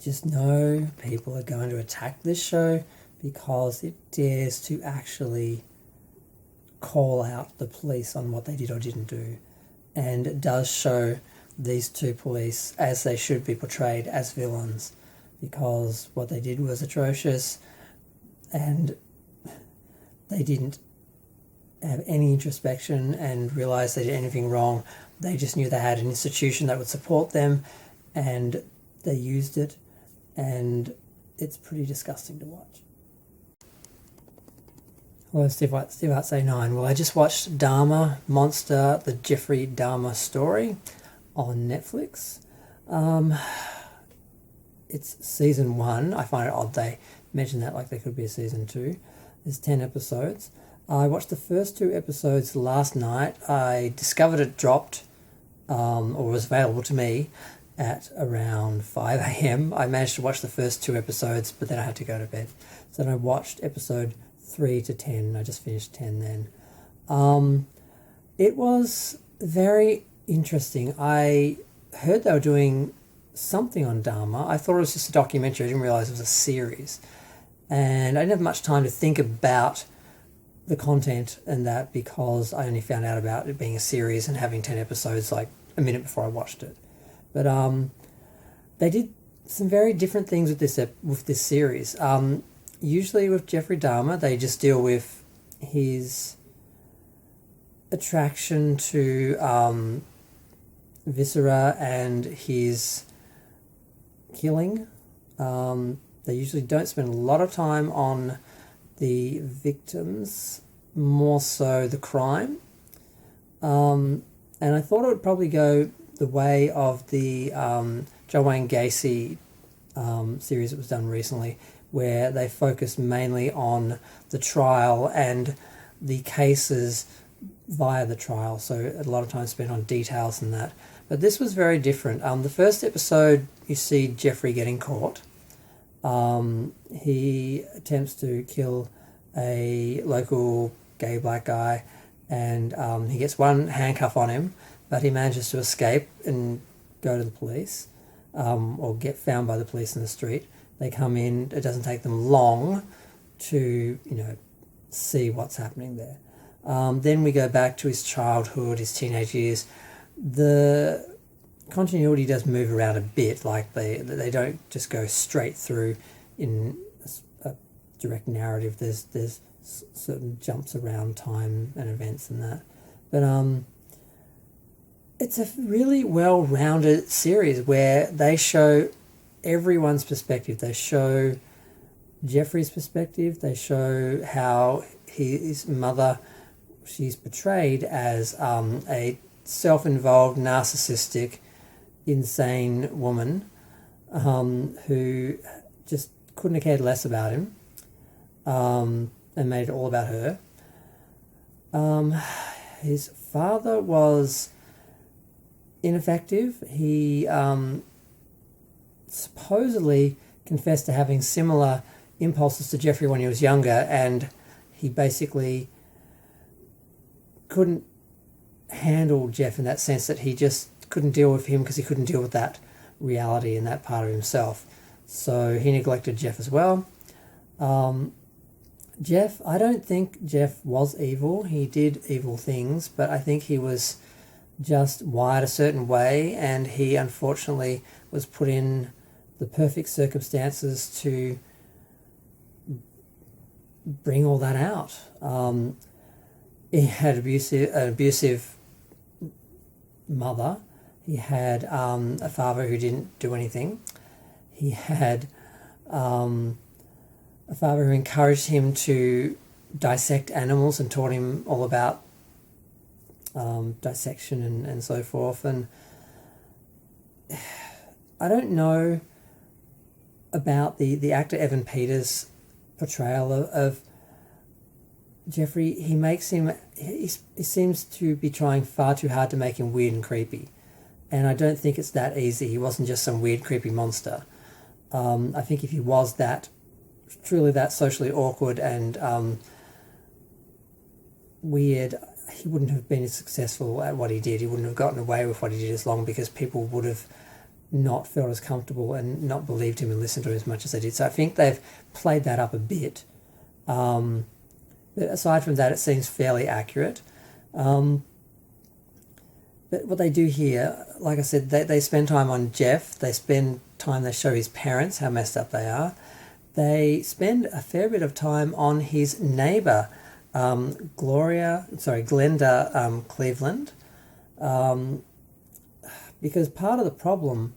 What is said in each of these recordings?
just know people are going to attack this show because it dares to actually call out the police on what they did or didn't do. And it does show these two police as they should be portrayed, as villains, because what they did was atrocious and they didn't have any introspection and realise they did anything wrong. They just knew they had an institution that would support them and they used it, and it's pretty disgusting to watch. Hello, Steve Arts 89. Well, I just watched Dahmer, Monster, the Jeffrey Dahmer story on Netflix. It's season 1. I find it odd they mention that like there could be a season 2. There's 10 episodes. I watched the first 2 episodes last night. I discovered it dropped, or was available to me at around 5 a.m. I managed to watch the first 2 episodes, but then I had to go to bed. So then I watched episode 3 to 10. I just finished 10 then. It was very interesting. I heard they were doing something on Dahmer. I thought it was just a documentary. I didn't realise it was a series. And I didn't have much time to think about the content and that because I only found out about it being a series and having 10 episodes like a minute before I watched it. But they did some very different things with this series. Usually with Jeffrey Dahmer, they just deal with his attraction to viscera and his killing. They usually don't spend a lot of time on the victims, more so the crime. And I thought it would probably go the way of the Joe Wayne Gacy series that was done recently, where they focused mainly on the trial and the cases via the trial. So a lot of time spent on details and that. But this was very different. The first episode, you see Jeffrey getting caught. He attempts to kill a local gay black guy, and he gets one handcuff on him, but he manages to escape and go to the police, or get found by the police in the street. They come in. It doesn't take them long to, see what's happening there. Then we go back to his childhood, his teenage years. The continuity does move around a bit, like they don't just go straight through in a direct narrative. There's certain jumps around time and events and that. But it's a really well-rounded series where they show everyone's perspective. They show Jeffrey's perspective. They show how his mother, she's portrayed as a self-involved, narcissistic, insane woman who just couldn't have cared less about him and made it all about her. His father was ineffective. He supposedly confessed to having similar impulses to Jeffrey when he was younger, and he basically couldn't handle Jeff in that sense, that he just couldn't deal with him because he couldn't deal with that reality and that part of himself. So he neglected Jeff as well. Jeff, I don't think Jeff was evil. He did evil things, but I think he was just wired a certain way, and he unfortunately was put in the perfect circumstances to bring all that out. He had an abusive mother. He had a father who didn't do anything. He had a father who encouraged him to dissect animals and taught him all about dissection and so forth. And I don't know about the actor Evan Peters' portrayal of Jeffrey. He seems to be trying far too hard to make him weird and creepy, and I don't think it's that easy. He wasn't just some weird creepy monster. I think if he was truly that socially awkward and weird, he wouldn't have been as successful at what he did. He wouldn't have gotten away with what he did as long, because people would have not felt as comfortable and not believed him and listened to him as much as they did. So I think they've played that up a bit. But aside from that, it seems fairly accurate. But what they do here, like I said, they spend time on Jeff. They spend time, they show his parents how messed up they are. They spend a fair bit of time on his neighbour, Glenda Cleveland. Because part of the problem,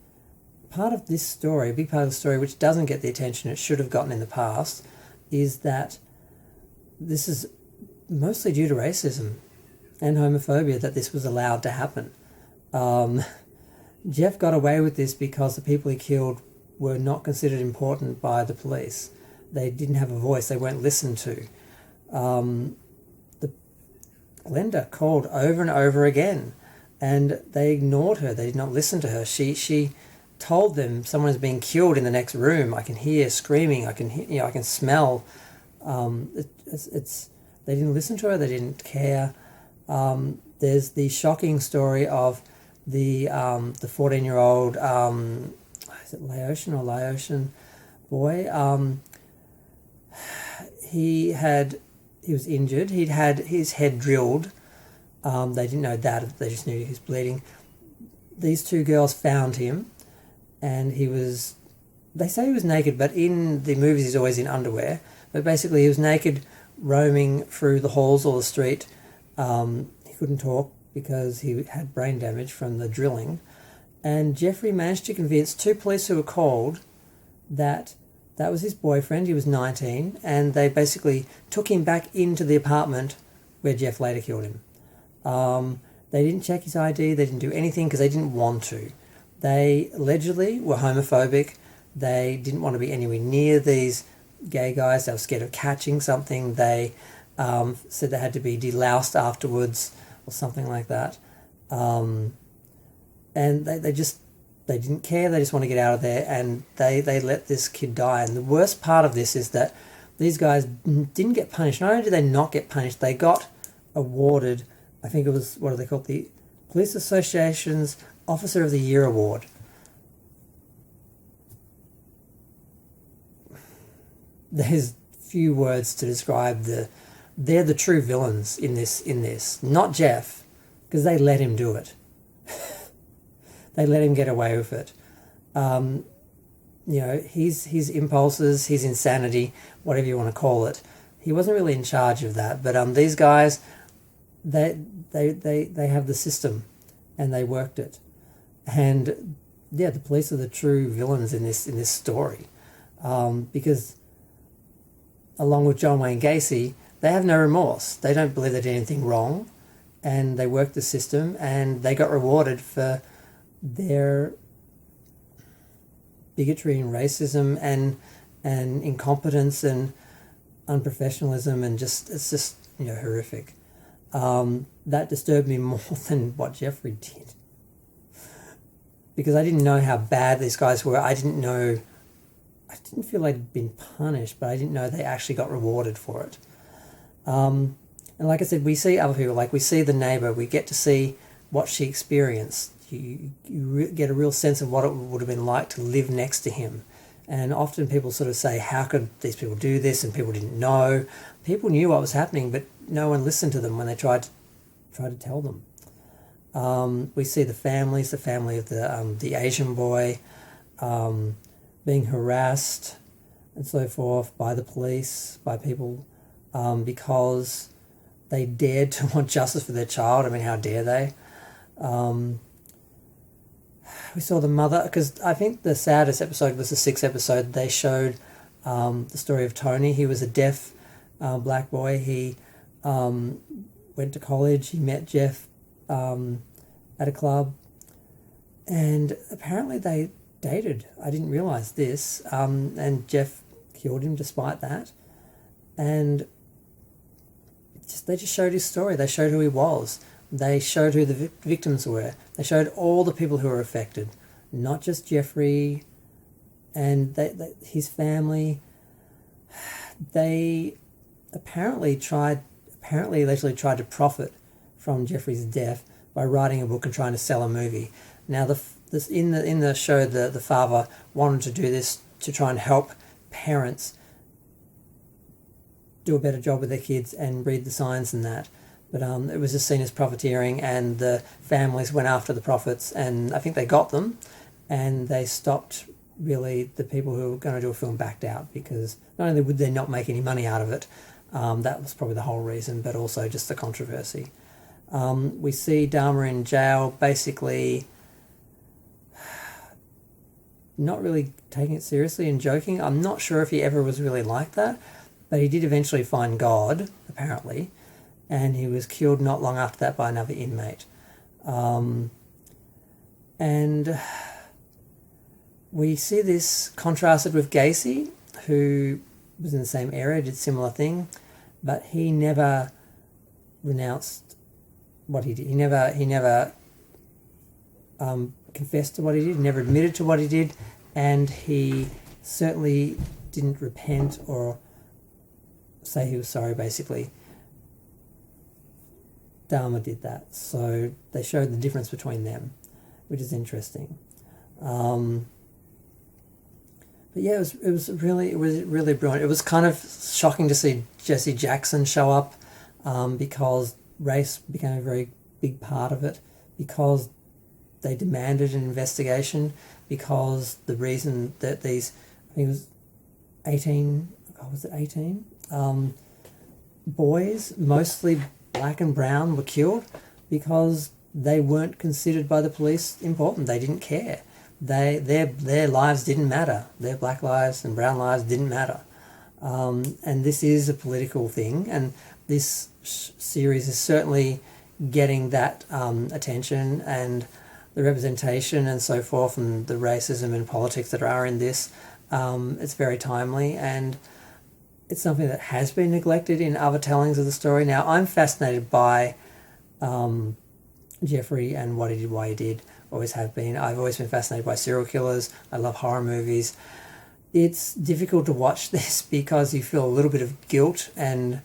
part of this story, a big part of the story which doesn't get the attention it should have gotten in the past, is that this is mostly due to racism and homophobia that this was allowed to happen. Jeff got away with this because the people he killed were not considered important by the police. They didn't have a voice. They weren't listened to. Glenda called over and over again, and they ignored her. They did not listen to her. She told them someone is being killed in the next room. I can hear screaming. I can smell. They didn't listen to her. They didn't care. There's the shocking story of the 14-year-old is it Laotian boy? He was injured. He'd had his head drilled. They didn't know that. They just knew he was bleeding. These two girls found him, and they say he was naked, but in the movies he's always in underwear. But basically he was naked, roaming through the halls or the street. He couldn't talk because he had brain damage from the drilling. And Jeffrey managed to convince two police who were called that was his boyfriend. He was 19, and they basically took him back into the apartment where Jeff later killed him. They didn't check his ID. They didn't do anything because they didn't want to. They allegedly were homophobic. They didn't want to be anywhere near these gay guys. They were scared of catching something. They said they had to be deloused afterwards or something like that. And they didn't care. They just want to get out of there, and they let this kid die. And the worst part of this is that these guys didn't get punished. Not only did they not get punished, they got awarded, I think it was, what do they call it, the Police Association's Officer of the Year Award. There's few words to describe they're the true villains in this. Not Jeff, because they let him do it. They let him get away with it. His impulses, his insanity, whatever you want to call it. He wasn't really in charge of that. But these guys, they have the system, and they worked it. And yeah, the police are the true villains in this story, because along with John Wayne Gacy, they have no remorse. They don't believe they did anything wrong, and they worked the system, and they got rewarded for their bigotry and racism and incompetence and unprofessionalism, and it's just horrific. That disturbed me more than what Jeffrey did, because I didn't know how bad these guys were. I didn't feel they'd been punished, but I didn't know they actually got rewarded for it. And like I said, we see other people, like we see the neighbour, we get to see what she experienced. You get a real sense of what it would have been like to live next to him. And often people sort of say, how could these people do this? And people didn't know. People knew what was happening, but no one listened to them when they tried to tell them. We see the family of the Asian boy being harassed and so forth by the police, by people, because they dared to want justice for their child. I mean, how dare they? We saw the mother, because I think the saddest episode was the 6th episode. They showed the story of Tony. He was a deaf black boy. He went to college. He met Jeff at a club, and apparently they dated. I didn't realise this, and Jeff killed him despite that. And they just showed his story. They showed who he was. They showed who the victims were. They showed all the people who were affected, not just Jeffrey and his family. They apparently allegedly tried to profit from Jeffrey's death by writing a book and trying to sell a movie. Now, this in the show, the father wanted to do this to try and help parents do a better job with their kids and read the signs and that. But it was just seen as profiteering, and the families went after the profits, and I think they got them, and they stopped. Really, the people who were going to do a film backed out, because not only would they not make any money out of it, that was probably the whole reason, but also just the controversy. We see Dahmer in jail, basically not really taking it seriously and joking. I'm not sure if he ever was really like that, but he did eventually find God, apparently, and he was killed not long after that by another inmate. And we see this contrasted with Gacy, who was in the same area, did similar thing, but he never renounced what he did. He never confessed to what he did, never admitted to what he did, and he certainly didn't repent or say he was sorry, basically. Dahmer did that, so they showed the difference between them, which is interesting. But yeah, it was really brilliant. It was kind of shocking to see Jesse Jackson show up, because race became a very big part of it, because they demanded an investigation, because the reason that these, I think it was 18, was it 18? Boys, mostly black and brown, were killed because they weren't considered by the police important. They didn't care. Their lives didn't matter. Their black lives and brown lives didn't matter. And this is a political thing, and this series is certainly getting that attention and the representation and so forth, and the racism and politics that are in this. It's very timely, and it's something that has been neglected in other tellings of the story. Now, I'm fascinated by Jeffrey and what he did, why he did. Always have been. I've always been fascinated by serial killers. I love horror movies. It's difficult to watch this because you feel a little bit of guilt and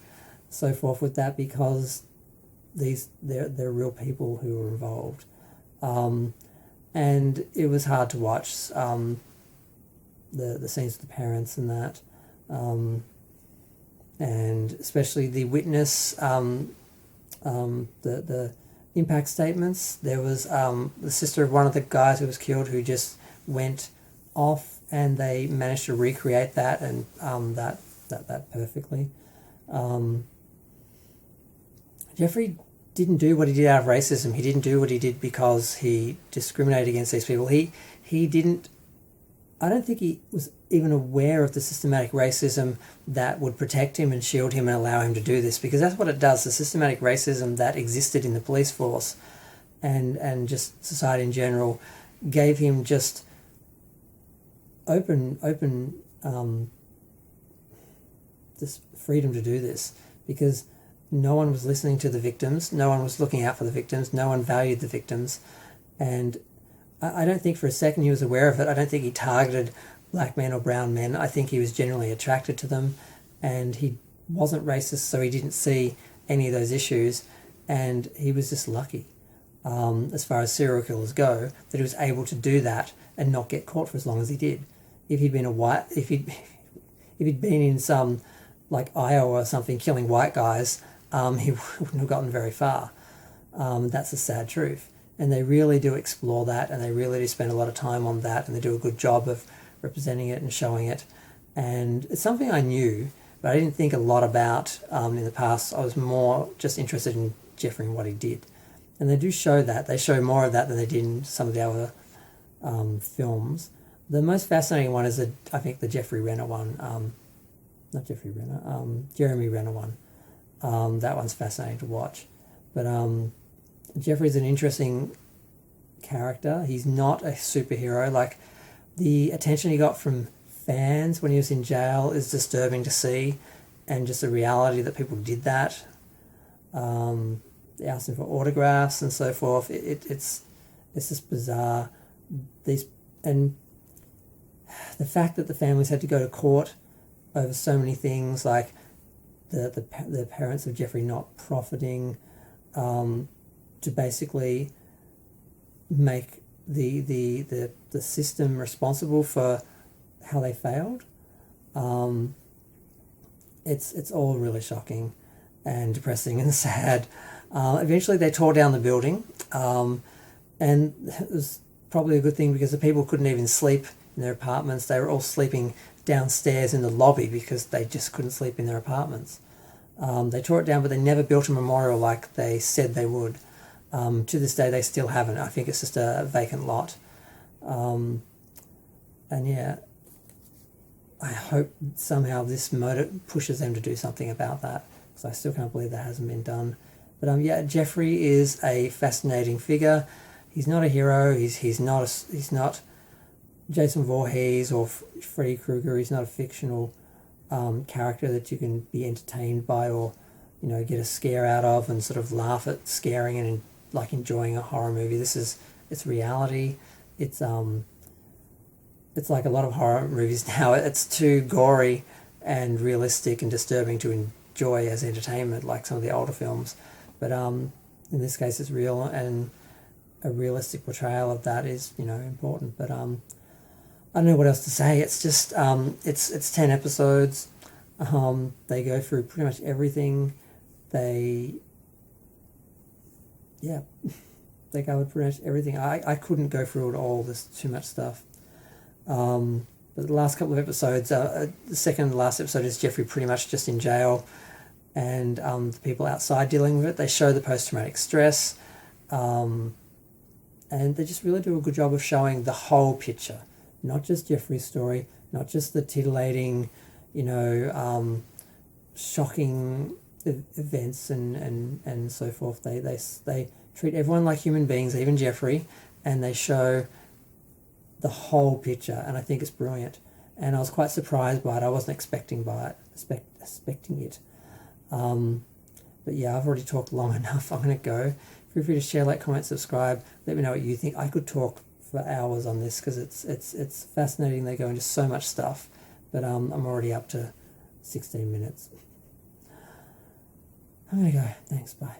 so forth with that, because they're real people who were involved. And it was hard to watch the scenes with the parents and that, and especially the witness, the impact statements. There was the sister of one of the guys who was killed who just went off, and they managed to recreate that, and that perfectly. Jeffrey didn't do what he did out of racism. He didn't do what he did because he discriminated against these people. He didn't. I don't think he was even aware of the systematic racism that would protect him and shield him and allow him to do this, because that's what it does. The systematic racism that existed in the police force and just society in general gave him just open this freedom to do this, because no one was listening to the victims, no one was looking out for the victims, no one valued the victims, and I don't think for a second he was aware of it. I don't think he targeted black men or brown men. I think he was generally attracted to them, and he wasn't racist, so he didn't see any of those issues, and he was just lucky, as far as serial killers go, that he was able to do that and not get caught for as long as he did. If he'd been if he'd been in some, like Iowa or something, killing white guys, he wouldn't have gotten very far. That's the sad truth. And they really do explore that, and they really do spend a lot of time on that, and they do a good job of representing it and showing it. And it's something I knew, but I didn't think a lot about in the past. I was more just interested in Jeffrey and what he did. And they do show that. They show more of that than they did in some of the other films. The most fascinating one is, I think, the Jeffrey Renner one. Not Jeffrey Renner, Jeremy Renner one. That one's fascinating to watch. But Jeffrey's an interesting character. He's not a superhero. Like, the attention he got from fans when he was in jail is disturbing to see, and just the reality that people did that. They asked him for autographs and so forth. It's just bizarre. And the fact that the families had to go to court over so many things, like the parents of Jeffrey not profiting, to basically make the system responsible for how they failed. It's all really shocking and depressing and sad. Eventually they tore down the building, and it was probably a good thing because the people couldn't even sleep in their apartments. They were all sleeping downstairs in the lobby because they just couldn't sleep in their apartments. They tore it down, but they never built a memorial like they said they would. To this day, they still haven't. I think it's just a vacant lot. And yeah, I hope somehow this pushes them to do something about that, because I still can't believe that hasn't been done. But yeah, Jeffrey is a fascinating figure. He's not a hero. He's not Jason Voorhees or Freddy Krueger. He's not a fictional character that you can be entertained by, or get a scare out of and sort of laugh at scaring and like enjoying a horror movie. It's reality. It's like a lot of horror movies now. It's too gory and realistic and disturbing to enjoy as entertainment, like some of the older films. But in this case, it's real, and a realistic portrayal of that is important. But I don't know what else to say. It's just it's 10 episodes. They go through pretty much everything. They covered pretty much everything. I couldn't go through it all. There's too much stuff. But the last couple of episodes, the second and last episode is Jeffrey pretty much just in jail, and the people outside dealing with it. They show the post-traumatic stress, and they just really do a good job of showing the whole picture, not just Jeffrey's story, not just the titillating, shocking events and so forth. They treat everyone like human beings, even Jeffrey, and they show the whole picture, and I think it's brilliant. And I was quite surprised by it. I wasn't expecting it. But yeah, I've already talked long enough. I'm going to go. Feel free to share, like, comment, subscribe. Let me know what you think. I could talk for hours on this because it's fascinating. They go into so much stuff, but I'm already up to 16 minutes. I'm going to go. Thanks. Bye.